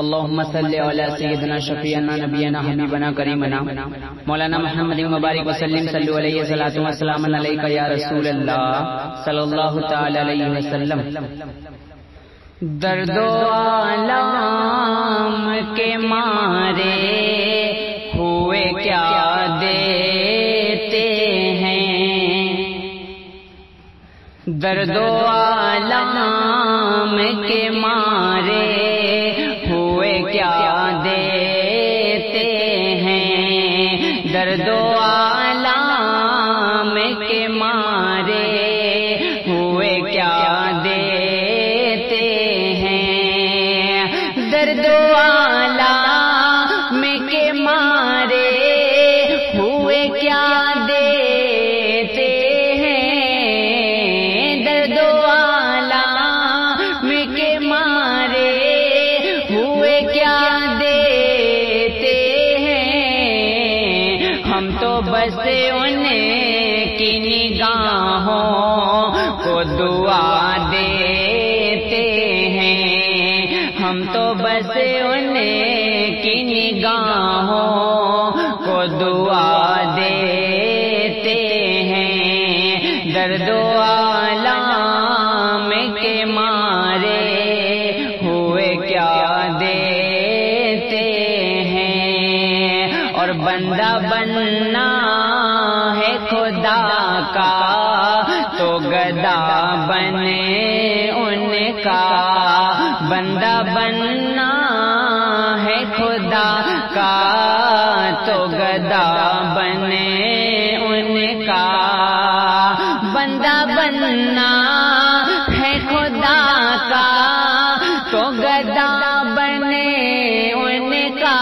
اللهم صل على سيدنا شفيعنا نبينا حبيبنا كريمنا مولانا محمد مبارک وسلم صلو علیہ صلاۃ و سلام علیک یا رسول اللہ صلی اللہ تعالی علیہ وسلم۔ درد و آلام کے مارے ہوئے کیا دیتے ہیں، درد و آلام کے مارے ہوئے کیا دیتے ہیں، درد و آلام کے مارے ہوئے کیا دیتے ہیں، درد و آلام کے مارے ہوئے کیا دیتے ہیں، درد و آلام کے مارے ہوئے کیا دیتے ہیں، ہم تو بس ان کی نگاہوں کو دعا دیتے ہیں، ہم تو بس ان کی نگاہوں کو دعا دیتے ہیں، درد و آلام کے مارے ہوئے کیا دیتے ہیں، اور بندہ بننا ہے خدا کا تو گدا بنے ان کا، بندہ بننا ہے خدا کا تو گدا بنے ان کا، بندہ بننا ہے خدا کا تو گدا بنے ان کا،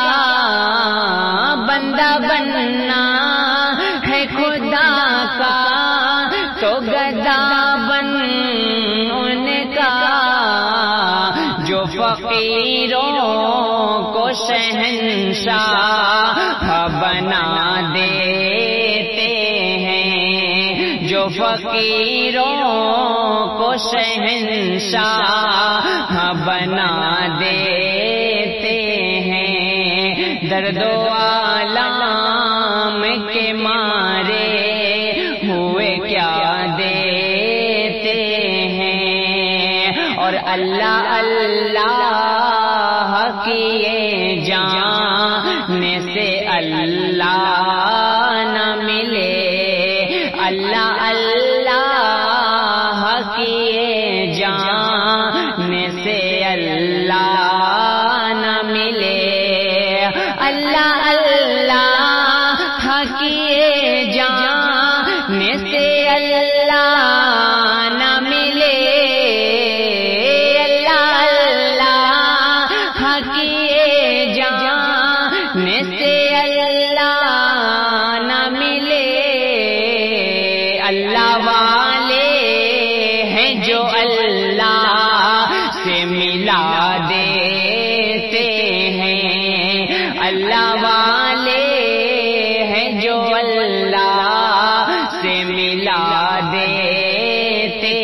بندہ بننا ہے خدا کا تو گدا بن ان کا، جو فقیروں کو شہنشاہ بنا دیتے ہیں، جو فقیروں کو شہنشاہ بنا دیتے ہیں، درد و آلام کے مارے ہوئے کیا دیتے ہیں، اور اللہ اللہ کیے جانے سے اللہ نہ ملے، اللہ اللہ کیے جانے سے اللہ نہ ملے، اللہ اللہ کیے جانے سے اللہ نہ ملے، اللہ اللہ کیے جانے سے اللہ نہ ملے، اللہ والے ہیں جو اللہ سے ملا دیتے ہیں، اللہ والے ہیں جو اللہ سے ملا دیتے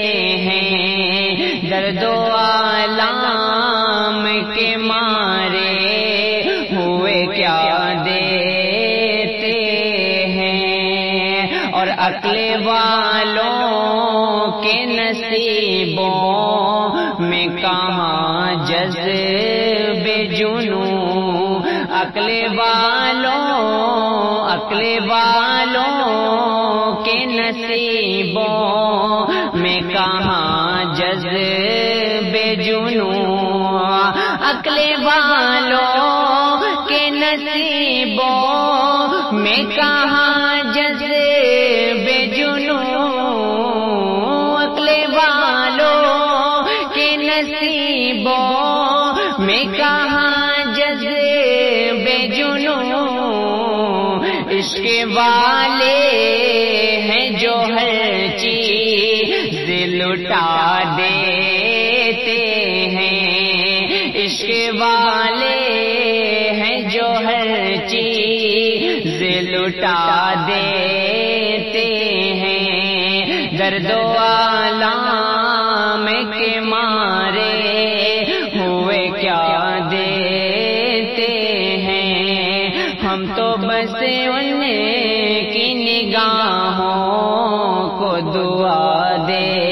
ہیں، درد و آلام کے مارے ہوئے کیا دیتے ہیں، اور عقل والوں کے نصیبوں میں کہاں جذب جنوں، عقل والوں کے نصیبوں میں کہاں جذب جنوں، عقل والوں کے نصیبوں میں کہاں جذب جنوں، عقل والوں کے نصیبوں میں کہاں جذب جنوں، عشق والے ہیں جو ہر چیز لٹا دیتے ہیں، عشق والے ہیں جو ہر چیز لٹا دیتے ہیں، درد و آلام で ہم تو بس ان کی نگاہوں کو دعا دے